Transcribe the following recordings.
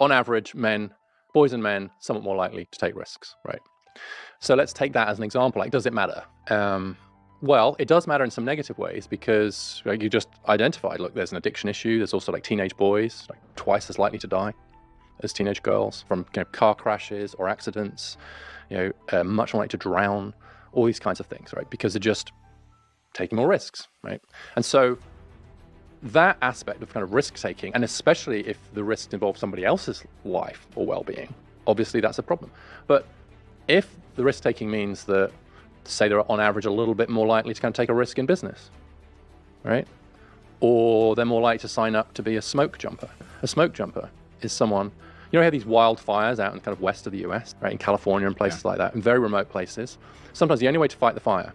on average, boys and men, somewhat more likely to take risks, right? So let's take that as an example. Like, does it matter? Well, it does matter in some negative ways because you just identified, look, there's an addiction issue. There's also like teenage boys, like twice as likely to die as teenage girls from car crashes or accidents, much more likely to drown, all these kinds of things, right? Because they're just taking more risks, right? And so that aspect of kind of risk taking, and especially if the risks involve somebody else's life or well-being, obviously that's a problem. But if the risk taking means that, say, they're on average a little bit more likely to kind of take a risk in business, right? Or they're more likely to sign up to be a smoke jumper. A smoke jumper is someone, you have these wildfires out in kind of west of the US, right, in California and places like that, in very remote places. Sometimes the only way to fight the fire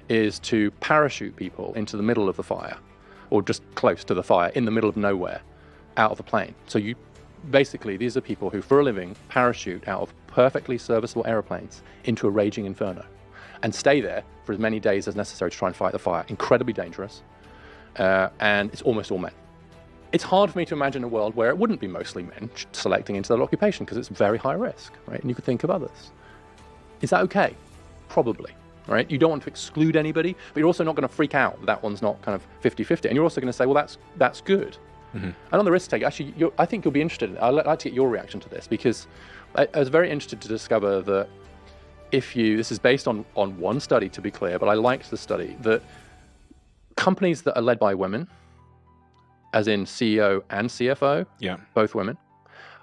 is to parachute people into the middle of the fire, or just close to the fire, in the middle of nowhere, out of a plane. So basically, these are people who, for a living, parachute out of perfectly serviceable aeroplanes into a raging inferno and stay there for as many days as necessary to try and fight the fire. Incredibly dangerous, and it's almost all men. It's hard for me to imagine a world where it wouldn't be mostly men selecting into that occupation because it's very high risk, right? And you could think of others. Is that okay? Probably, right? You don't want to exclude anybody, but you're also not going to freak out that one's not kind of 50-50. And you're also going to say, well, that's good. Mm-hmm. And on the risk take, actually, I think you'll be interested in it. I'd like to get your reaction to this because I was very interested to discover that this is based on one study, to be clear, but I liked the study, that companies that are led by women, as in CEO and CFO, both women,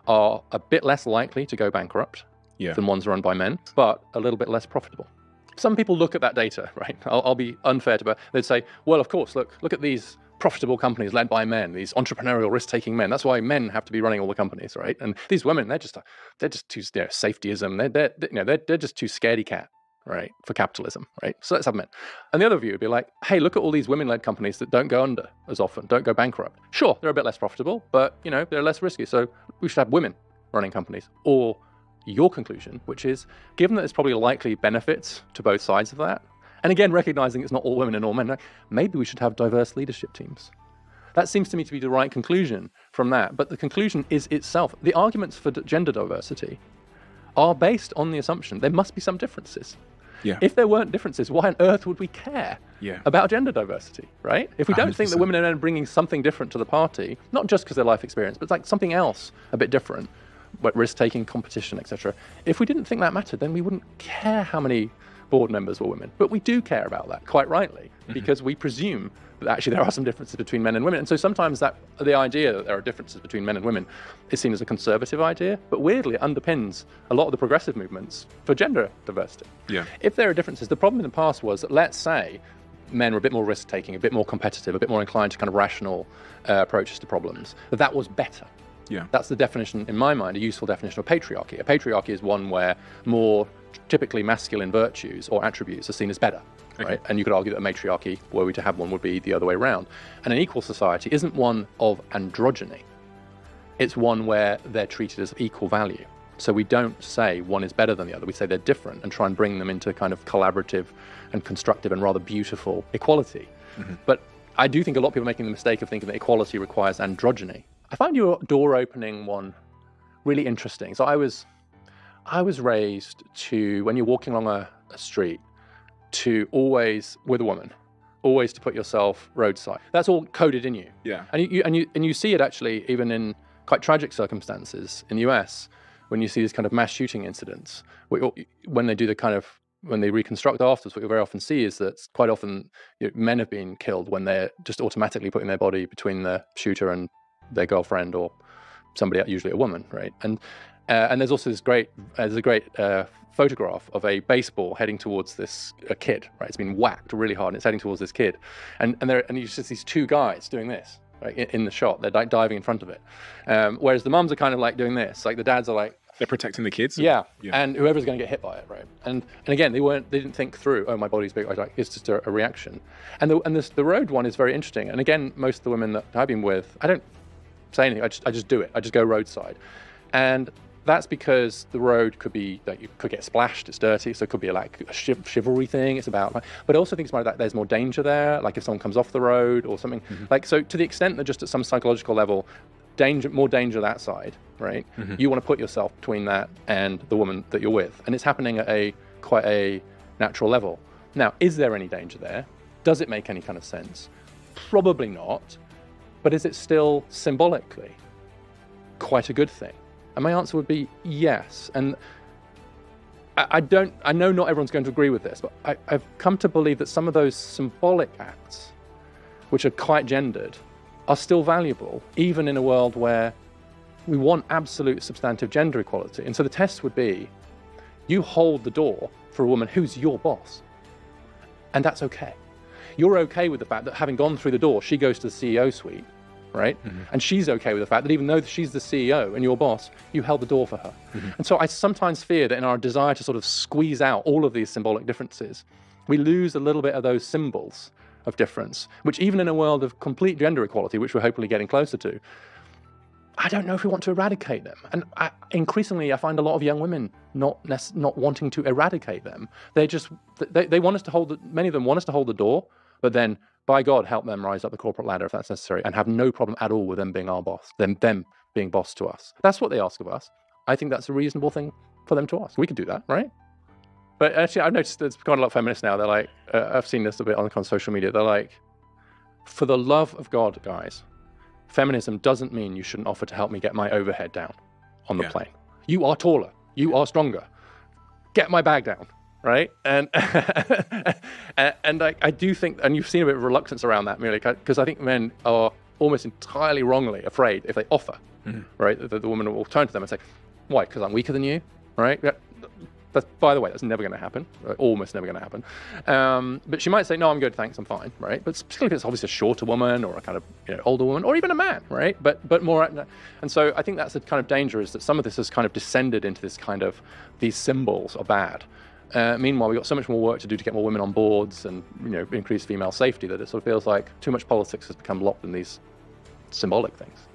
are a bit less likely to go bankrupt than ones run by men, but a little bit less profitable. Some people look at that data, right? I'll be unfair to, but they'd say, well, of course, look at these profitable companies led by men, these entrepreneurial risk-taking men. That's why men have to be running all the companies, right? And these women, they're just too safetyism. They're just too scaredy cat, right, for capitalism, right? So let's have men. And the other view would be like, hey, look at all these women-led companies that don't go under as often, don't go bankrupt. Sure, they're a bit less profitable, but they're less risky. So we should have women running companies. Or your conclusion, which is, given that there's probably likely benefits to both sides of that, and again, recognizing it's not all women and all men, maybe we should have diverse leadership teams. That seems to me to be the right conclusion from that. But the conclusion is itself. The arguments for gender diversity are based on the assumption there must be some differences. Yeah. If there weren't differences, why on earth would we care about gender diversity, right? If we don't 100%. Think that women and men are bringing something different to the party, not just because of their life experience, but it's like something else a bit different, but risk-taking, competition, etc. If we didn't think that mattered, then we wouldn't care how many board members were women. But we do care about that, quite rightly, because we presume that actually there are some differences between men and women. And so sometimes the idea that there are differences between men and women is seen as a conservative idea, but weirdly it underpins a lot of the progressive movements for gender diversity. Yeah. If there are differences, the problem in the past was that, let's say, men were a bit more risk-taking, a bit more competitive, a bit more inclined to kind of rational approaches to problems, that was better. Yeah. That's the definition, in my mind, a useful definition of patriarchy. A patriarchy is one where more typically masculine virtues or attributes are seen as better, right? And you could argue that a matriarchy, were we to have one, would be the other way around. And an equal society isn't one of androgyny. It's one where they're treated as equal value. So we don't say one is better than the other. We say they're different and try and bring them into kind of collaborative and constructive and rather beautiful equality. Mm-hmm. But I do think a lot of people are making the mistake of thinking that equality requires androgyny. I find your door opening one really interesting. So I was raised to, when you're walking along a street, to always, with a woman, always to put yourself roadside. That's all coded in you. Yeah. And you see it actually even in quite tragic circumstances in the US, when you see these kind of mass shooting incidents, when they do when they reconstruct afterwards, what you very often see is that quite often men have been killed when they're just automatically putting their body between the shooter and their girlfriend or somebody, usually a woman, right? And there's also a great photograph of a baseball heading towards a kid, right? It's been whacked really hard and it's heading towards this kid. And you just these two guys doing this, right, in the shot. They're like diving in front of it. Whereas the mums are kind of like doing this. Like the dads are like... They're protecting the kids? Yeah. And whoever's going to get hit by it, right? And again, they didn't think through, oh, my body's big. It's just a reaction. And the road one is very interesting. And again, most of the women that I've been with, I don't say anything. I just do it. I just go roadside. And that's because the road could be that you could get splashed. It's dirty, so it could be like a chivalry thing. It's about, but I also think it's more that there's more danger there. Like if someone comes off the road or something. Mm-hmm. Like so, to the extent that just at some psychological level, more danger that side, right? You want to put yourself between that and the woman that you're with. And it's happening at quite a natural level. Now, is there any danger there? Does it make any kind of sense? Probably not. But is it still symbolically quite a good thing? And my answer would be yes. And I know not everyone's going to agree with this, but I've come to believe that some of those symbolic acts, which are quite gendered, are still valuable, even in a world where we want absolute substantive gender equality. And so the test would be, you hold the door for a woman who's your boss. And that's okay. You're okay with the fact that having gone through the door, she goes to the CEO suite, right? And she's okay with the fact that even though she's the CEO and your boss, you held the door for her. And so I sometimes fear that in our desire to sort of squeeze out all of these symbolic differences, we lose a little bit of those symbols of difference, which even in a world of complete gender equality, which we're hopefully getting closer to, I don't know if we want to eradicate them. And increasingly, I find a lot of young women not wanting to eradicate them. They want us to many of them want us to hold the door, but then, by God, help them rise up the corporate ladder if that's necessary, and have no problem at all with them being our boss, them being boss to us. That's what they ask of us. I think that's a reasonable thing for them to ask. We could do that, right? But actually, I've noticed there's quite a lot of feminists now. They're like, I've seen this a bit on social media. They're like, for the love of God, guys, feminism doesn't mean you shouldn't offer to help me get my overhead down on the plane. You are taller. You are stronger. Get my bag down, right? And I do think, and you've seen a bit of reluctance around that, merely because I think men are almost entirely wrongly afraid if they offer, right? The woman will turn to them and say, why? Because I'm weaker than you, right? That's, by the way, that's never going to happen, almost never going to happen. But she might say, no, I'm good, thanks, I'm fine, right? But particularly if it's obviously a shorter woman or a kind of older woman or even a man, right? But more, and so I think that's the kind of danger, is that some of this has kind of descended into this kind of, these symbols are bad. Meanwhile, we've got so much more work to do to get more women on boards and increase female safety, that it sort of feels like too much politics has become locked in these symbolic things.